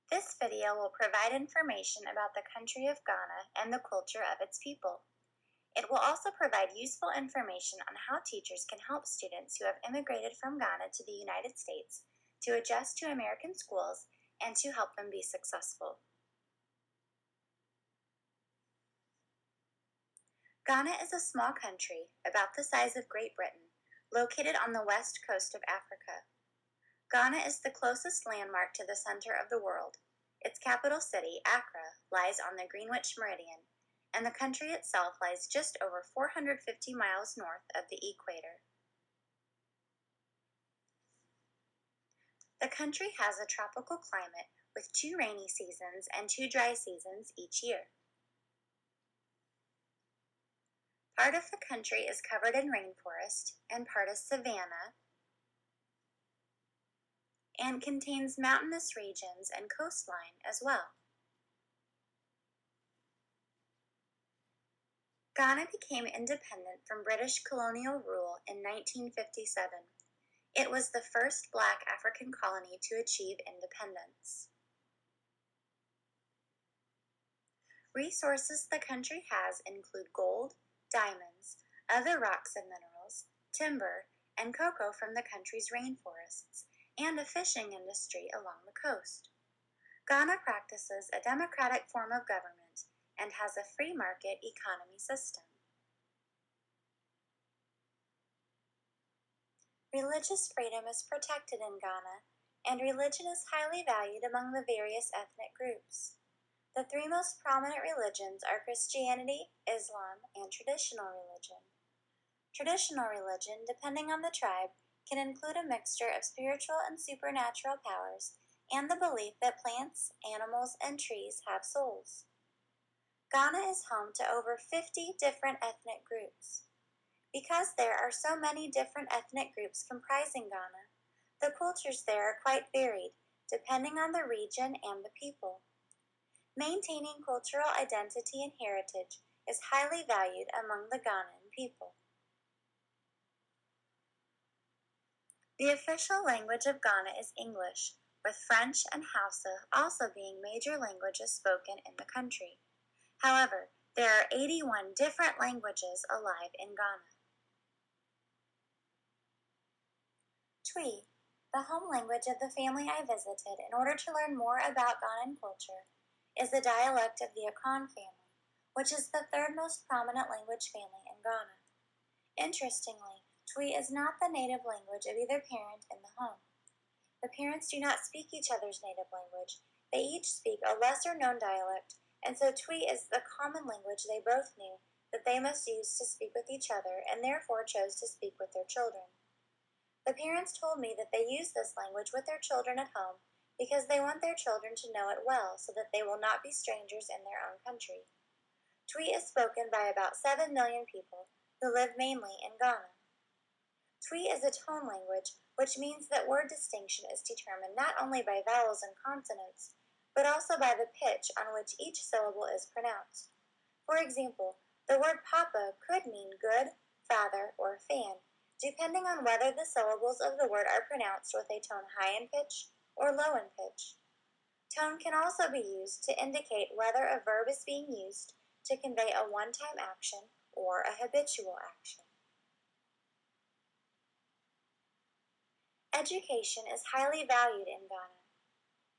This video will provide information about the country of Ghana and the culture of its people. It will also provide useful information on how teachers can help students who have immigrated from Ghana to the United States to adjust to American schools and to help them be successful. Ghana is a small country, about the size of Great Britain, located on the west coast of Africa. Ghana is the closest landmark to the center of the world. Its capital city, Accra, lies on the Greenwich Meridian, and the country itself lies just over 450 miles north of the equator. The country has a tropical climate with 2 rainy seasons and 2 dry seasons each year. Part of the country is covered in rainforest and part is savanna, and contains mountainous regions and coastline as well. Ghana became independent from British colonial rule in 1957. It was the first Black African colony to achieve independence. Resources the country has include gold, diamonds, other rocks and minerals, timber, and cocoa from the country's rainforests, and a fishing industry along the coast. Ghana practices a democratic form of government and has a free market economy system. Religious freedom is protected in Ghana, and religion is highly valued among the various ethnic groups. The 3 most prominent religions are Christianity, Islam, and traditional religion. Traditional religion, depending on the tribe, can include a mixture of spiritual and supernatural powers and the belief that plants, animals, and trees have souls. Ghana is home to over 50 different ethnic groups. Because there are so many different ethnic groups comprising Ghana, the cultures there are quite varied, depending on the region and the people. Maintaining cultural identity and heritage is highly valued among the Ghanaian people. The official language of Ghana is English, with French and Hausa also being major languages spoken in the country. However, there are 81 different languages alive in Ghana. Twi, the home language of the family I visited in order to learn more about Ghanaian culture, is the dialect of the Akan family, which is the 3rd most prominent language family in Ghana. Interestingly, Twi is not the native language of either parent in the home. The parents do not speak each other's native language. They each speak a lesser-known dialect, and so Twi is the common language they both knew that they must use to speak with each other and therefore chose to speak with their children. The parents told me that they use this language with their children at home because they want their children to know it well so that they will not be strangers in their own country. Twi is spoken by about 7 million people who live mainly in Ghana. Twi is a tone language, which means that word distinction is determined not only by vowels and consonants, but also by the pitch on which each syllable is pronounced. For example, the word papa could mean good, father, or fan, depending on whether the syllables of the word are pronounced with a tone high in pitch or low in pitch. Tone can also be used to indicate whether a verb is being used to convey a one-time action or a habitual action. Education is highly valued in Ghana.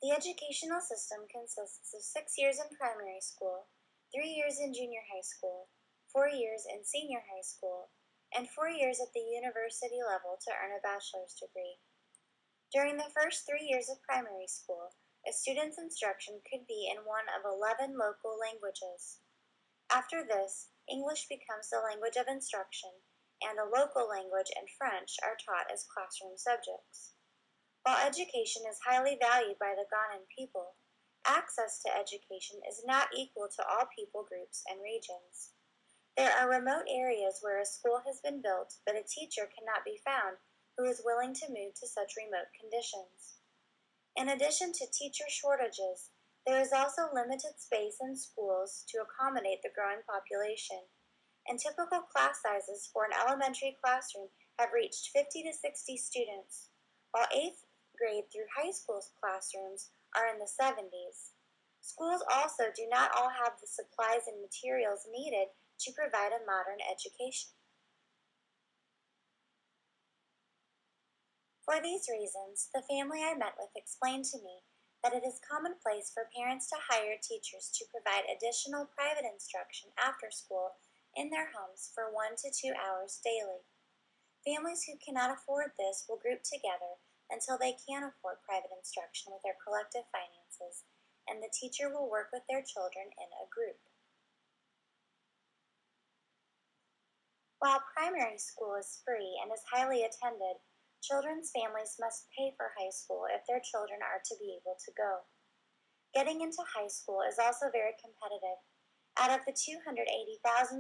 The educational system consists of 6 years in primary school, 3 years in junior high school, 4 years in senior high school, and 4 years at the university level to earn a bachelor's degree. During the first 3 years of primary school, a student's instruction could be in one of 11 local languages. After this, English becomes the language of instruction, and a local language and French are taught as classroom subjects. While education is highly valued by the Ghanaian people, access to education is not equal to all people groups and regions. There are remote areas where a school has been built, but a teacher cannot be found who is willing to move to such remote conditions. In addition to teacher shortages, there is also limited space in schools to accommodate the growing population, and typical class sizes for an elementary classroom have reached 50 to 60 students, while 8th grade through high school classrooms are in the 70s. Schools also do not all have the supplies and materials needed to provide a modern education. For these reasons, the family I met with explained to me that it is commonplace for parents to hire teachers to provide additional private instruction after school in their homes for 1 to 2 hours daily. Families who cannot afford this will group together until they can afford private instruction with their collective finances, and the teacher will work with their children in a group. While primary school is free and is highly attended, children's families must pay for high school if their children are to be able to go. Getting into high school is also very competitive. Out of the 280,000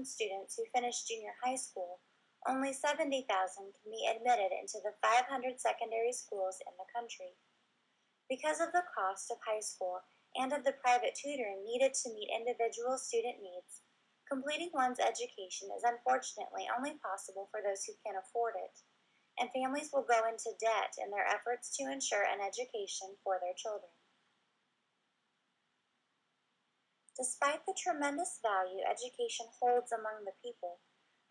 students who finish junior high school, only 70,000 can be admitted into the 500 secondary schools in the country. Because of the cost of high school and of the private tutoring needed to meet individual student needs, completing one's education is unfortunately only possible for those who can afford it, and families will go into debt in their efforts to ensure an education for their children. Despite the tremendous value education holds among the people,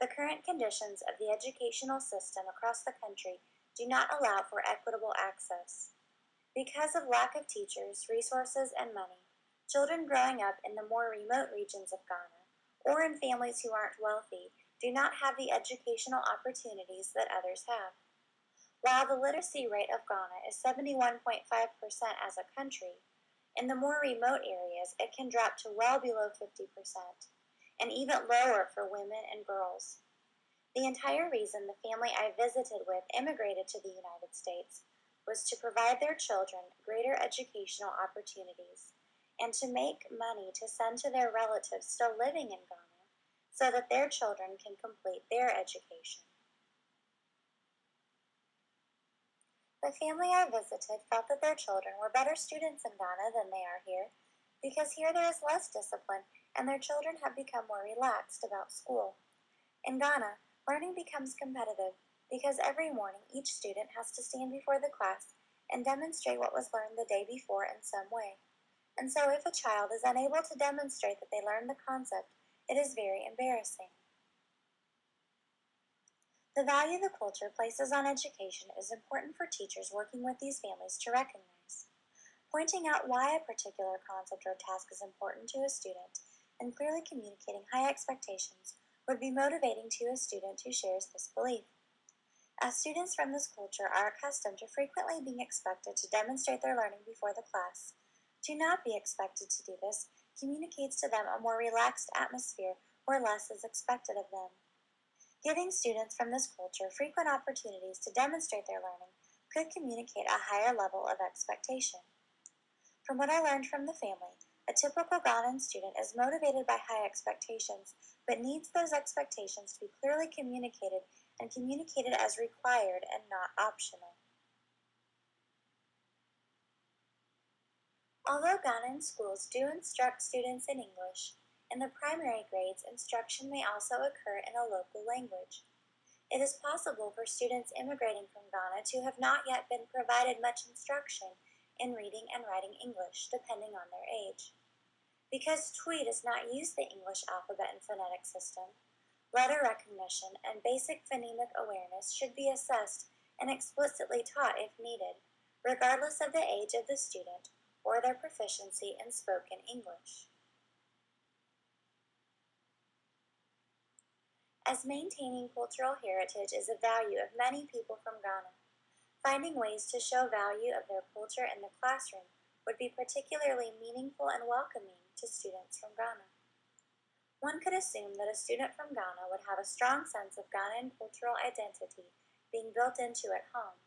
the current conditions of the educational system across the country do not allow for equitable access. Because of lack of teachers, resources, and money, children growing up in the more remote regions of Ghana, or in families who aren't wealthy, do not have the educational opportunities that others have. While the literacy rate of Ghana is 71.5% as a country, in the more remote areas it can drop to well below 50%, and even lower for women and girls. The entire reason the family I visited with immigrated to the United States was to provide their children greater educational opportunities and to make money to send to their relatives still living in Ghana so that their children can complete their education. The family I visited felt that their children were better students in Ghana than they are here, because here there is less discipline and their children have become more relaxed about school. In Ghana, learning becomes competitive because every morning each student has to stand before the class and demonstrate what was learned the day before in some way. And so if a child is unable to demonstrate that they learned the concept, it is very embarrassing. The value the culture places on education is important for teachers working with these families to recognize. Pointing out why a particular concept or task is important to a student and clearly communicating high expectations would be motivating to a student who shares this belief. As students from this culture are accustomed to frequently being expected to demonstrate their learning before the class, to not be expected to do this communicates to them a more relaxed atmosphere where less is expected of them. Giving students from this culture frequent opportunities to demonstrate their learning could communicate a higher level of expectation. From what I learned from the family, a typical Ghanaian student is motivated by high expectations, but needs those expectations to be clearly communicated and communicated as required and not optional. Although Ghanaian schools do instruct students in English, in the primary grades instruction may also occur in a local language. It is possible for students immigrating from Ghana to have not yet been provided much instruction in reading and writing English, depending on their age. Because Twi does not use the English alphabet and phonetic system, letter recognition and basic phonemic awareness should be assessed and explicitly taught if needed, regardless of the age of the student or their proficiency in spoken English. As maintaining cultural heritage is a value of many people from Ghana, finding ways to show value of their culture in the classroom would be particularly meaningful and welcoming to students from Ghana. One could assume that a student from Ghana would have a strong sense of Ghanaian cultural identity being built into at home,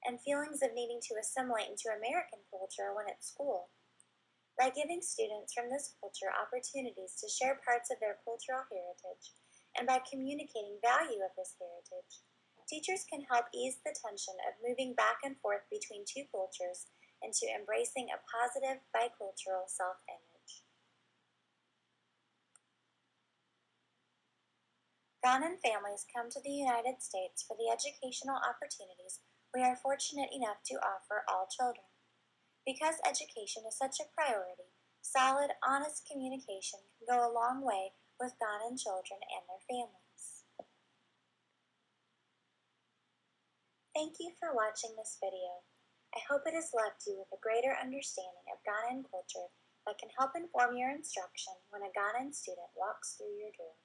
and feelings of needing to assimilate into American culture when at school. By giving students from this culture opportunities to share parts of their cultural heritage, and by communicating value of this heritage, teachers can help ease the tension of moving back and forth between two cultures into embracing a positive bicultural self-image. Ghanaian families come to the United States for the educational opportunities we are fortunate enough to offer all children. Because education is such a priority, solid, honest communication can go a long way with Ghanaian children and their families. Thank you for watching this video. I hope it has left you with a greater understanding of Ghanaian culture that can help inform your instruction when a Ghanaian student walks through your door.